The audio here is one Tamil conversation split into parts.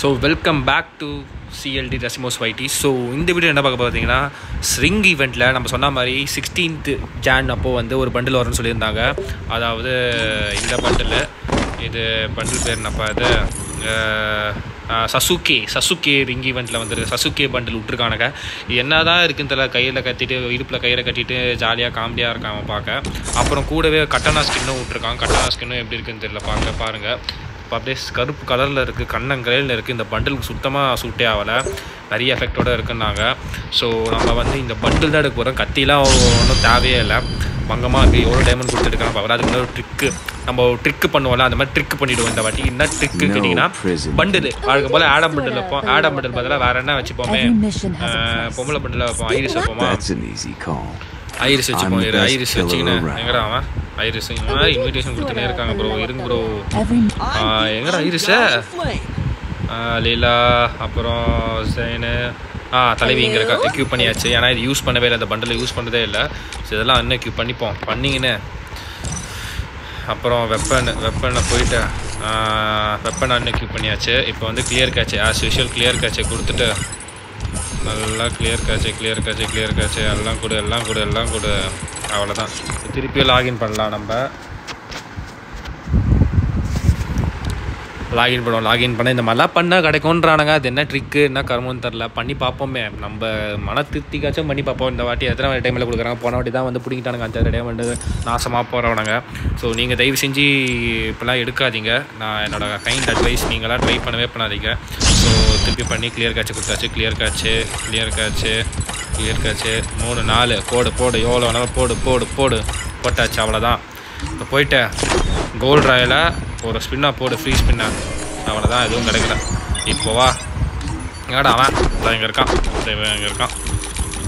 So welcome back to CLT ரெசிமோஸ் வைட்டி. ஸோ இந்த வீடியோ என்ன பார்க்க பார்த்தீங்கன்னா, ஸ்ரிங் ஈவெண்ட்டில் நம்ம சொன்ன மாதிரி 16th Jan அப்போது வந்து ஒரு பண்டில் வரும்னு சொல்லியிருந்தாங்க. அதாவது இந்த பண்டில், இது பண்டில் பேர் என்னப்பா, இது சசுகே ரிங் ஈவெண்ட்டில் வந்துருக்கு. சசுகே பண்டில் விட்ருக்கானுங்க. இது என்ன தான் இருக்குன்னு தெரியல, கையில் கட்டிட்டு இடுப்பில் கயிறை கட்டிட்டு ஜாலியாக காமெடியாக இருக்காங்க பார்க்க. அப்புறம் கூடவே கட்டனா ஸ்கின்னும் விட்ருக்காங்க. கட்டனா ஸ்கின்னும் எப்படி இருக்குன்னு தெரியல, பாருங்கள். இப்போ அப்படியே கருப்பு கலரில் இருக்குது, கண்ணங்கரையில் இருக்குது. இந்த பண்டிலுக்கு சுத்தமாக சூட்டே ஆகலை, நிறைய எஃபெக்டோடு இருக்குன்னாங்க. ஸோ நம்ம வந்து இந்த பண்டில் தான் எடுக்க போகிறோம். கத்திலாம் ஒன்றும் தேவையே இல்லை, பங்கமாக இருக்குது. எவ்வளோ டைமண்ட் கொடுத்துருக்காங்க பார்க்குறோம். அதுக்கு முன்னாடி ஒரு ட்ரிக்கு, நம்ம ட்ரிக்கு பண்ணுவோம்ல, அந்த மாதிரி ட்ரிக் பண்ணிவிடுவோம் இந்த வாட்டி. என்ன ட்ரிக்கு கேட்டிங்கன்னா, பண்டில் அதுக்கு போல் ஆடம் பண்டில் வைப்போம். ஆடம் பண்டில் பதிலாக வேறு என்ன வச்சுப்போமே, பொம்பளை பண்டில் வைப்போம், ஐரிஸ் வைப்போமா, ஐரிஸ் வச்சுப்போம். ஐரிஸ் வச்சிங்கன்னா எங்கடா அவன் ஐரிஸ் இன்விடேஷன் கொடுத்துனே இருக்காங்க ப்ரோ, இருங்க ப்ரோ. எங்கடா ஐரிஸை, லீலா, அப்புறம் ஜெயினு, தலைவி இங்கே இருக்கா. எக்யூப் பண்ணியாச்சு, ஏன்னா இது யூஸ் பண்ணவே இல்லை, இந்த பண்டில் யூஸ் பண்ணதே இல்லை. ஸோ இதெல்லாம் இன்னும் எக்யூப் பண்ணிங்கன்னு. அப்புறம் வெப்பனை போயிட்டு வெப்பனை அன்னை எக்யூப் பண்ணியாச்சு. இப்போ வந்து clear catch, as usual clear கேட்சை கொடுத்துட்டு நல்லா கிளியர் கேட்ச் எல்லாம் கொடு. அவ்வளோதான். திருப்பியும் லாகின் பண்ணலாம். நம்ம லாகின் பண்ண இந்த மாதிரிலாம் பண்ணால் கிடைக்கும்ன்றானுங்க. அது என்ன ட்ரிக்கு, என்ன கர்மம்னு தெரில. பண்ணி பார்ப்போமே, நம்ம மன திருப்திக்காச்சும் பண்ணி பார்ப்போம். இந்த வாட்டி எத்தனை டைமில் கொடுக்குறாங்க. போன வாட்டி தான் வந்து பிடிக்கிட்டானுங்க 5 டைமண்ட் நாசமாக போகிறவனுங்க. ஸோ நீங்கள் தயவு செஞ்சு இப்போலாம் எடுக்காதீங்க. நான் என்னோடய கைண்ட் அட்வைஸ், நீங்களாம் ட்ரை பண்ணவே பண்ணாதீங்க. ஸோ திருப்பி பண்ணி கிளியர் கேட்ச் கொடுத்தாச்சு. கிளியர் கேட்ச்சு 3 4 போடு எவ்வளோ வேணாலும் போடு போட்டாச்சு. அவ்வளோதான். இப்போ போயிட்டு கோல்ட் ராயில் ஒரு ஸ்பின்னாக போடு, ஃப்ரீ ஸ்பின்னாக. அவ்வளோதான், எதுவும் கிடைக்கல. இப்போ வா, எங்கடா அவன் இங்கே இருக்கான்.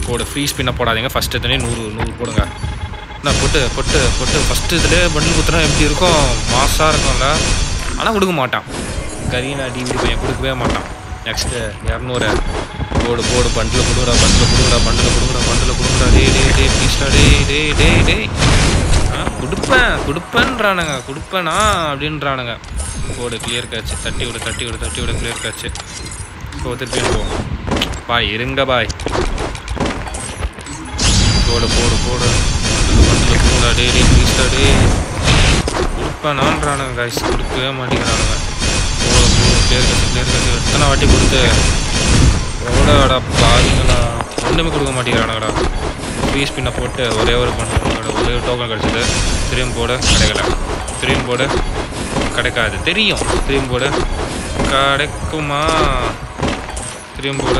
போடு, ஃப்ரீ ஸ்பின்னை போடாதீங்க. ஃபஸ்ட்டு எத்தனையும் 100 போடுங்க. நான் போட்டு ஃபஸ்ட்டு இதுலேயே பண்டில் குத்துனா எப்படி இருக்கும், மாசாக இருக்கும்ல. ஆனால் கொடுக்க மாட்டான், கரீனா டிவிடி பையன் கொடுக்கவே மாட்டான். நெக்ஸ்ட்டு 200 போடு பண்டில் கொடுங்கடா. டே ப்ளீஸ்டா, டே கொடுப்பேனா அப்படின்றானுங்க. போடு, கிளியர் கேட்ச், தட்டி விடு கிளியர் கேட்ச். இப்போ திருப்பியும் போ பாய், இருங்க பாய். போடு பண்டில் கொடுங்கடா. டே ப்ளீஸ்டா, டே கொடுப்பேனான்றானுங்க. கைஸ் கொடுக்கவே மாட்டேங்கிறானுங்க. போடு கிளியர் கேட்ச் எத்தனை வாட்டி கொடுத்து எவ்வளோடா பாருங்களா, ஒன்றுமே கொடுக்க மாட்டேங்கிறானுங்கடா. ஃப்ரீ ஸ்பின்னை போட்டு ஒரே ஒரு டோக்கன் கிடச்சிது. திரும்பி போட கிடைக்கல, திரும்பி போட கிடைக்காது தெரியும். திரும்பி போட கிடைக்குமா, திரும்பி போட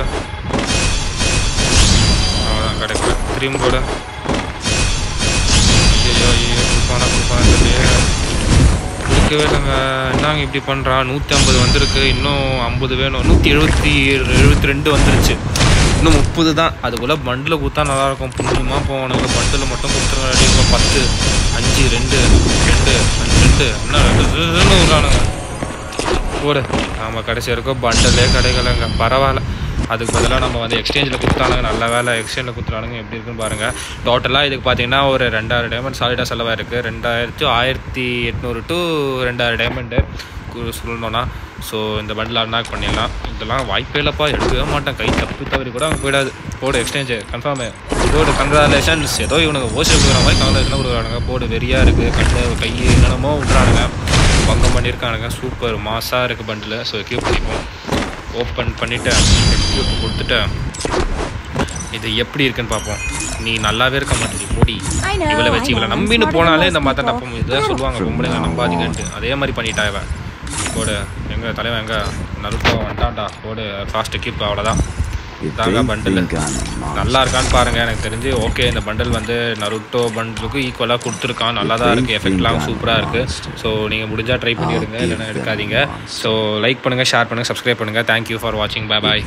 அவ்வளோதான், கிடைக்கல. திரும்பி போட ஐயோ கொடுப்பானா கொடுக்கவே இல்லைங்க. என்னங்க இப்படி பண்ணுறான். 150 வந்திருக்கு, இன்னும் 50 வேணும். 172 வந்துருச்சு, இன்னும் 30 தான். அதுக்குள்ளே பண்டில் கொடுத்தா நல்லாயிருக்கும். புண்ணியமாக போவானுங்க. பண்டில் மட்டும் கொடுத்துருங்க. 10 5 2 இன்னும் 2 விட்றானுங்க. போடு. நம்ம கடைசி வரைக்கும் பண்டிலே கிடைக்கலைங்க. பரவாயில்ல, அதுக்கு பதிலாக நம்ம வந்து எக்ஸ்சேஞ்சில் கொடுத்தானுங்க. நல்ல வேலை எக்ஸ்சேஞ்சில் கொடுத்துறானுங்க. எப்படி இருக்குன்னு பாருங்கள். டோட்டலாக இதுக்கு பார்த்தீங்கன்னா ஒரு 2000 டைமண்ட் சாலிடாக செலவாக இருக்குது. 1800 to 2000 டைமண்டு சொல்லணும்னா. ஸோ இந்த பண்டில் அன்லாக் பண்ணிடலாம். இதெல்லாம் வாய்ப்பே இல்லைப்பா, எடுக்கவே மாட்டேன். கை தவறி கூட அங்கே போயிடாது. போடு எக்ஸ்சேஞ்சு கன்ஃபார்மு. போடு, கங்க்ராச்சுலேஷன்ஸ். ஏதோ இவனுக்கு ஓசி கொடுக்குற மாதிரி கங்க்ராச்சுலேஷன் கொடுக்குறானுங்க. போடு, வெறியாக இருக்குது. கை என்னென்னமோ விட்றானுங்க. பங்கம் பண்ணியிருக்கானுங்க. சூப்பர் மாசாக இருக்குது பண்டில். ஸோ எக்யூப் பண்ணிப்போம். ஓப்பன் பண்ணிவிட்டு எக்யூப் கொடுத்துட்டு இது எப்படி இருக்குன்னு பார்ப்போம். நீ நல்லாவே இருக்க மாட்டேங்குது, போடி. இவளை வச்சு இவளை நம்பின்னு போனாலே இந்த மாதிரி தப்ப இதுதான் சொல்லுவாங்க, பொம்பளைங்க நம்பாதீங்கன்ட்டு. அதே மாதிரி பண்ணிட்டா இவன். போடு, எங்கள் தலைவன் எங்கே நருட்டோ வந்துட்டான்டா. போடு, ஃபாஸ்ட் எக்யூப். அவ்வளோதான். இதாங்க பண்டில். நல்லா இருக்கான்னு பாருங்கள். எனக்கு தெரிஞ்சு ஓகே, இந்த பண்டில் வந்து நருட்டோ பண்டிலுக்கு ஈக்குவலாக கொடுத்துருக்கான். நல்லா தான் இருக்குது, எஃபெக்ட்லாம் சூப்பராக இருக்குது. ஸோ நீங்கள் முடிஞ்சால் ட்ரை பண்ணி எடுங்க, இல்லைன்னா எடுக்காதீங்க. ஸோ லைக் பண்ணுங்கள், ஷேர் பண்ணுங்கள், சப்ஸ்கிரைப் பண்ணுங்கள். தேங்க்யூ ஃபார் வாட்சிங். பாய்.